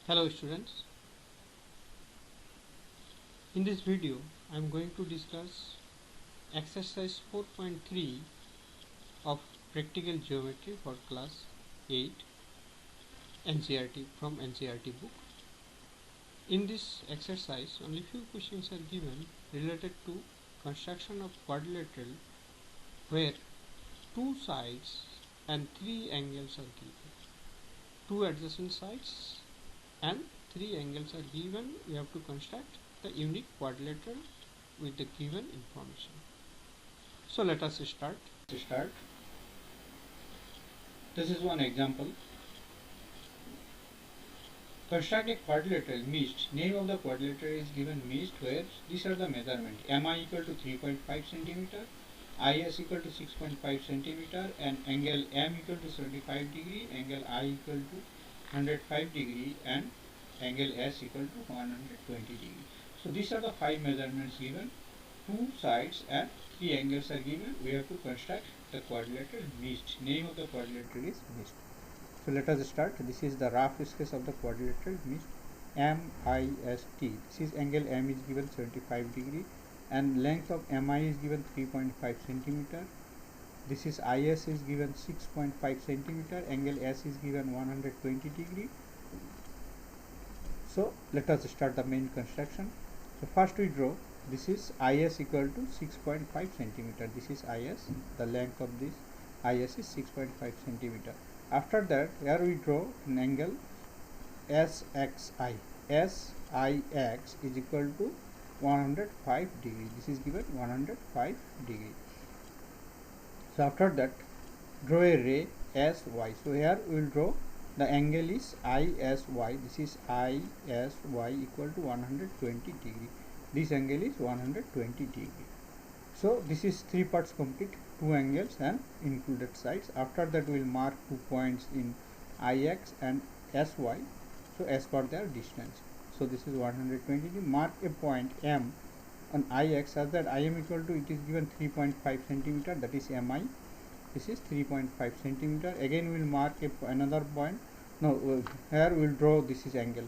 Hello students, in this video I am going to discuss exercise 4.3 of practical geometry for class 8 NCERT from NCERT book. In this exercise only few questions are given related to construction of quadrilateral where two sides and three angles are given. Two adjacent sides and three angles are given. We have to construct the unique quadrilateral with the given information. So let us start. This is one example. Construct a quadrilateral missed. Name of the quadrilateral is given missed where these are the measurement. MI equal to 3.5 centimeter, IS equal to 6.5 centimeter, and angle M equal to 75 degree, angle I equal to 105 degree, and angle S equal to 120 degree. So these are the five measurements given. Two sides and three angles are given. We have to construct the quadrilateral missed. Name of the quadrilateral is missed. So let us start. This is the rough sketch of the quadrilateral missed. MIST. This is angle M is given 75 degree and length of MI is given 3.5 centimeter. This is IS is given 6.5 centimeter. Angle S is given 120 degree. So let us start the main construction. So first we draw. This is IS equal to 6.5 centimeter. This is IS. The length of this IS is 6.5 centimeter. After that, here we draw an angle SXI. SIX is equal to 105 degree. This is given 105 degree. So after that, draw a ray SY. So here we will draw the angle is ISY. This is ISY equal to 120 degree. This angle is 120 degree. So this is three parts complete, two angles and included sides. After that we will mark 2 points in IX and SY. So as per their distance. So this is 120 degree. Mark a point M on IX such that IM equal to, it is given 3.5 centimeter, that is MI. This is 3.5 centimeter. Again we will mark another point. Here we will draw, this is angle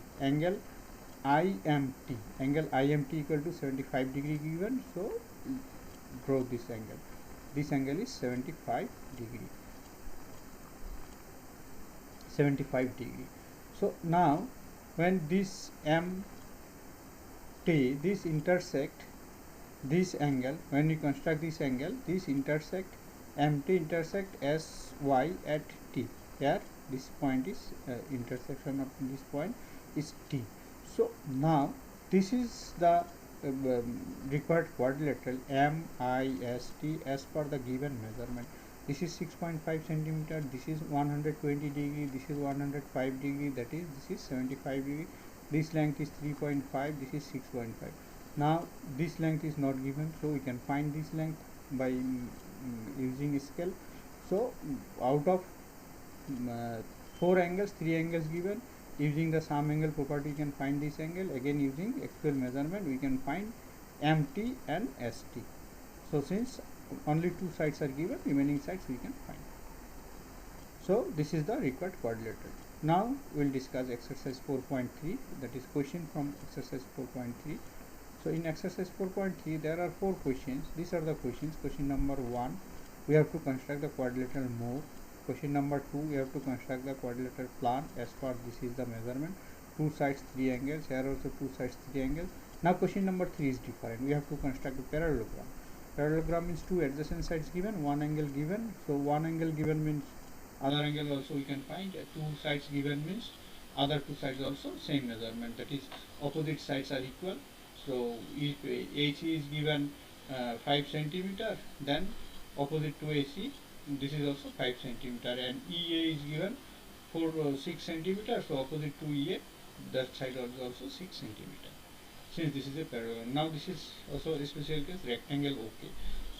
IMT. Angle IMT equal to 75 degree given. So draw this angle. This angle is 75 degree. 75 degree. So now when this MT, this intersect this angle, when we construct this angle, this intersect MT intersect SY at T. Here this point is intersection of this point is T. So now this is the required quadrilateral MIST as per the given measurement. This is 6.5 centimeter, this is 120 degree, this is 105 degree, that is this is 75 degree. This length is 3.5, this is 6.5. Now this length is not given, so we can find this length by using scale. So out of 4 angles, 3 angles given. Using the sum angle property, you can find this angle. Again using actual measurement, we can find MT and ST. So since only two sides are given, remaining sides we can find. So this is the required quadrilateral. Now we will discuss exercise 4.3, that is question from exercise 4.3. So in exercise 4.3 there are 4 questions. These are the questions. Question number 1, we have to construct the quadrilateral move. Question number 2, we have to construct the quadrilateral plan as per this is the measurement. Two sides, three angles. Here also two sides, three angles. Now question number 3 is different. We have to construct a parallelogram. Parallelogram means two adjacent sides given, one angle given. So one angle given means other angle also we can find. Two sides given means other two sides also same measurement. That is opposite sides are equal. So if AC is given 5 centimeter, then opposite to AC, this is also 5 centimeter, and EA is given for 6 centimeter, so opposite to EA, that side is also 6 centimeter. Since this is a parallel, now this is also a special case rectangle. Okay,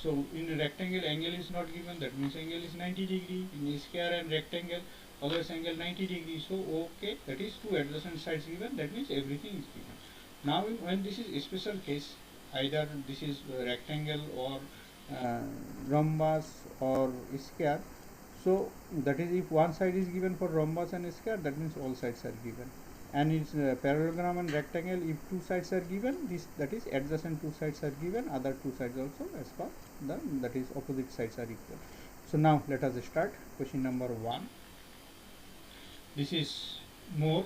so in a rectangle angle is not given, that means angle is 90 degree. In a square and rectangle always angle 90 degree. So okay, that is two adjacent sides given, that means everything is given. Now when this is a special case, either this is rectangle or rhombus or square, so that is if one side is given for rhombus and square, that means all sides are given. N is parallelogram and rectangle. If two sides are given, this, that is adjacent two sides are given, other two sides also as per the, that is opposite sides are equal. So now let us start question number 1. This is more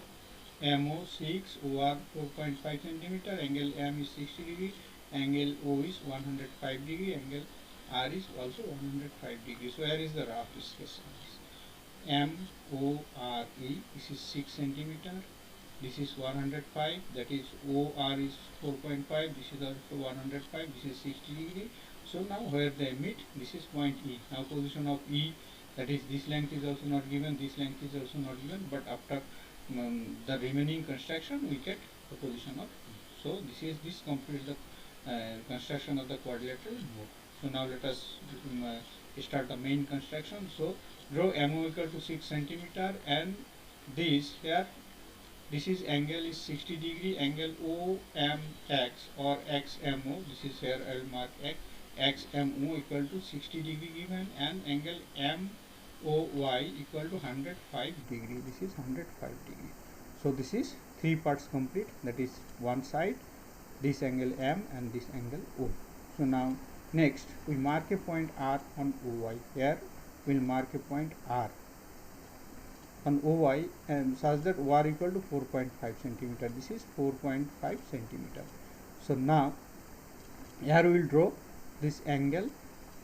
MO 6 OR 4.5 centimeter, angle M is 60 degree, angle O is 105 degree, angle R is also 105 degree. So here is the rough sketch. MORE, this is 6 centimeter, this is 105, that is OR is 4.5, this is also 105, this is 60 degree. So now where they meet, this is point E. Now position of E, that is this length is also not given, this length is also not given, but after the remaining construction we get the position of E. So this completes the construction of the quadrilateral mode. So now let us start the main construction. So draw MO equal to 6 centimeter, and this here, this is angle is 60 degree, angle OMX or XMO, this is here I will mark X, XMO equal to 60 degree given, and angle MOY equal to 105 degree, this is 105 degree. So this is three parts complete, that is one side, this angle M and this angle O. So now next we mark a point R on OY. Here we will mark a point R on OY and such that OR equal to 4.5 centimeter. This is 4.5 centimeter. So now here we will draw this angle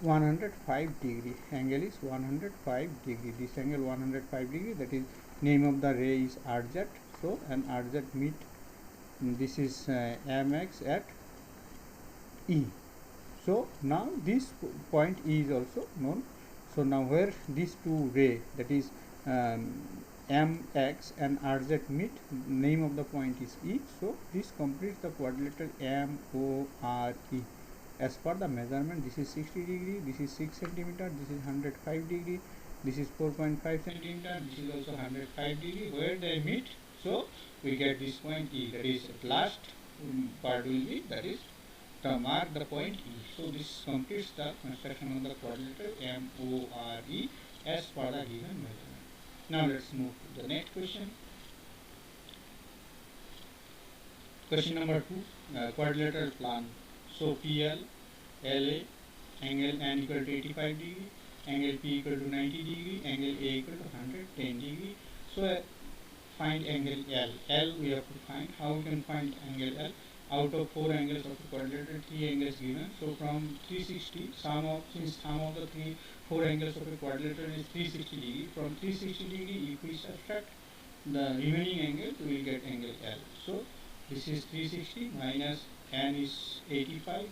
105 degree. Angle is 105 degree. This angle 105 degree, that is name of the ray is RZ. So and RZ meet, this is MX at E. So now this point E is also known. So now where these two ray, that is MX and RZ meet, name of the point is E. So this completes the quadrilateral MORE. As per the measurement, this is 60 degree, this is 6 centimeter, this is 105 degree, this is 4.5 centimeter, this is also 105 degree. Where they meet, so we get this point E. That is at last part will be, that is to mark the point E. So this completes the construction of the quadrilateral MORE as per the given measurement. Now let's move to the next question. Question number 2, quadrilateral plan. So PL, LA, angle N equal to 85 degree, angle P equal to 90 degree, angle A equal to 110 degree. So find angle L. L we have to find. How we can find angle L? Out of 4 angles of the quadrilateral, 3 angles given. So from 360, since sum of the 4 angles of a quadrilateral is 360 degree. From 360 degree, if we subtract the remaining angles, we will get angle L. So this is 360 minus N is 85,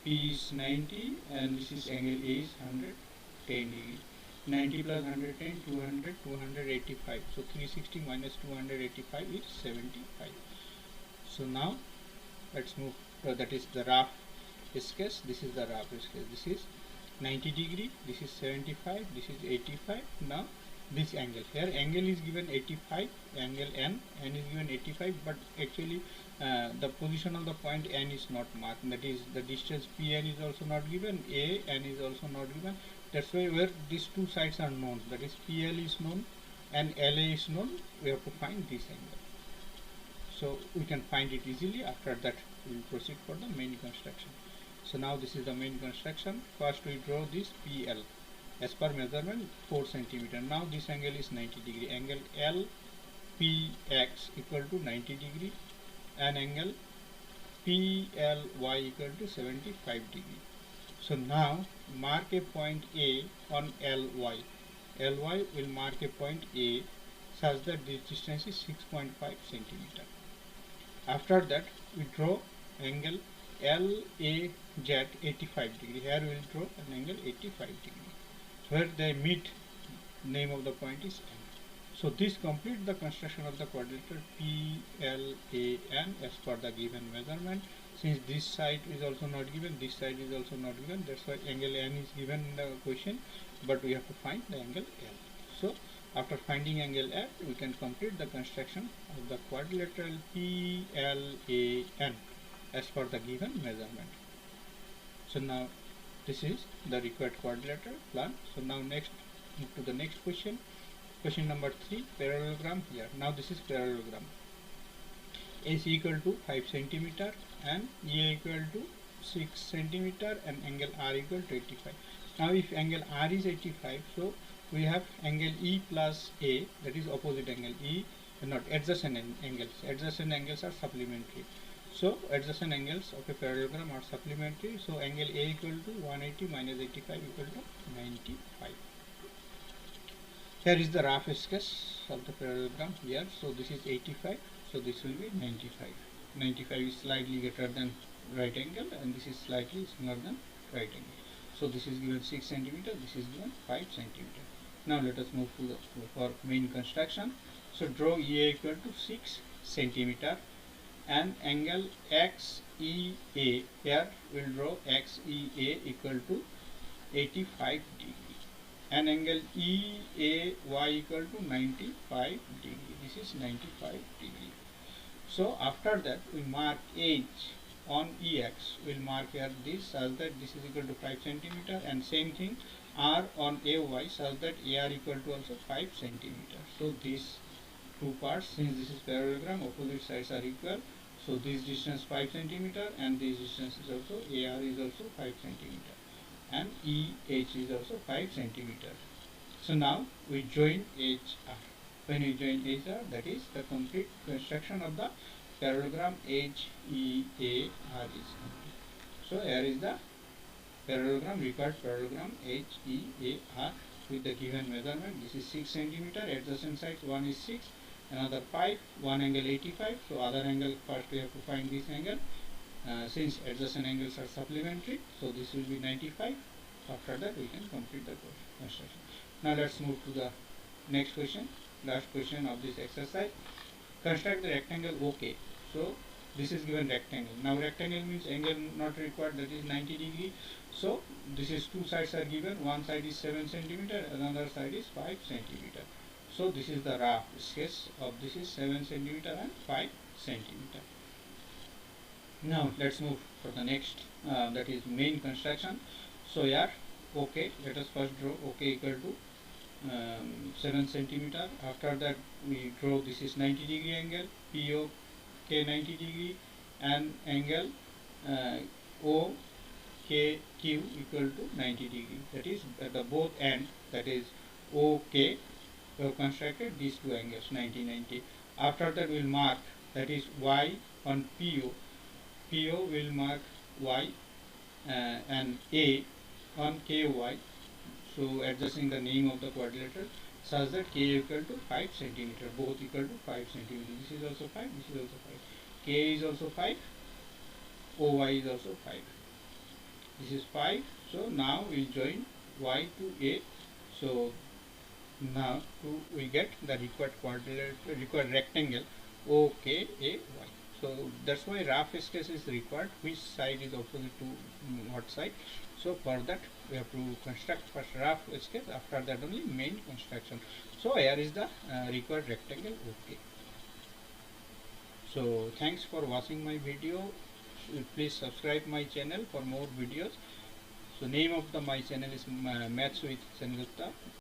P is 90, and this is angle A is 110 degree. 90 plus 110, 200, 285. So 360 minus 285 is 75. So now let's move, that is the rough sketch. This is the rough sketch. This is 90 degree, this is 75, this is 85. Now this angle, here angle is given 85, angle N is given 85, but actually the position of the point N is not marked, that is the distance PN is also not given, AN is also not given. That's why where these two sides are known, that is PL is known and LA is known, we have to find this angle. So we can find it easily. After that we will proceed for the main construction. So now this is the main construction. First we draw this PL as per measurement 4 centimeter. Now this angle is 90 degree. Angle LPX equal to 90 degree and angle PLY equal to 75 degree. So now mark a point A on LY. LY will mark a point A such that this distance is 6.5 centimeter. After that we draw angle LAZ 85 degree. Here we will draw an angle 85 degree. Where they meet, name of the point is N. So this completes the construction of the quadrilateral PLAN as per the given measurement. Since this side is also not given, this side is also not given, that's why angle N is given in the question, but we have to find the angle L. So after finding angle L, we can complete the construction of the quadrilateral PLAN as per the given measurement. So now this is the required quadrilateral plan. So now next, move to the next question. Question number 3, parallelogram here. Now this is parallelogram. AC equal to 5 centimeter and EA equal to 6 centimeter and angle R equal to 85. Now if angle R is 85, so we have angle E plus A, that is opposite angle. E not adjacent angles. Adjacent angles are supplementary. So adjacent angles of a parallelogram are supplementary. So angle A equal to 180 minus 85 equal to 95. Here is the rough sketch of the parallelogram here. So this is 85. So this will be 95. 95 is slightly greater than right angle and this is slightly smaller than right angle. So this is given 6 centimeter. This is given 5 centimeter. Now let us move to the for main construction. So draw EA equal to 6 centimeter and angle XEA. Here we will draw XEA equal to 85 degree and angle EAY equal to 95 degree. This is 95 degree. So after that we mark edge on EX. We will mark here this such that this is equal to 5 centimeter and same thing R on AY such that AR equal to also 5 centimeter. So these two parts, since this is parallelogram, opposite sides are equal. So this distance 5 centimeter and this distance is also AR is also 5 centimeter and EH is also 5 centimeter. So now we join HR. When we join HR, that is the complete construction of the parallelogram HEAR is complete. So here is the parallelogram, required parallelogram HEAR with the given measurement. This is 6 centimeter, adjacent sides one is 6, another 5, one angle 85. So other angle, first we have to find this angle. Since adjacent angles are supplementary, so this will be 95. After that we can complete the construction. Now let's move to the next question, last question of this exercise. Construct the rectangle OK. So this is given rectangle. Now rectangle means angle not required, that is 90 degree. So this is two sides are given, one side is 7 centimeter, another side is 5 centimeter. So this is the rough sketch of this is 7 centimeter and 5 centimeter. Now let's move for the next, that is main construction. So here OK, let us first draw OK equal to 7 centimeter. After that we draw this is 90 degree angle, POK 90 degree and angle OKQ equal to 90 degree. That is at the both end, that is OK, we have constructed these two angles 90-90. After that we will mark, that is Y on PO. PO will mark Y and A on KY. So adjusting the name of the quadrilateral such that K equal to 5 centimeter, both equal to 5 centimeter. This is also 5, this is also 5. K is also 5, OY is also 5. This is 5. So now we will join Y to A. So now we get the required quadrilateral, required rectangle OKAY. So that's why rough sketch is required, which side is opposite to what side. So for that we have to construct first rough sketch, after that only main construction. So here is the required rectangle OK. So thanks for watching my video. Please subscribe my channel for more videos. So name of my channel is Maths with Sengupta.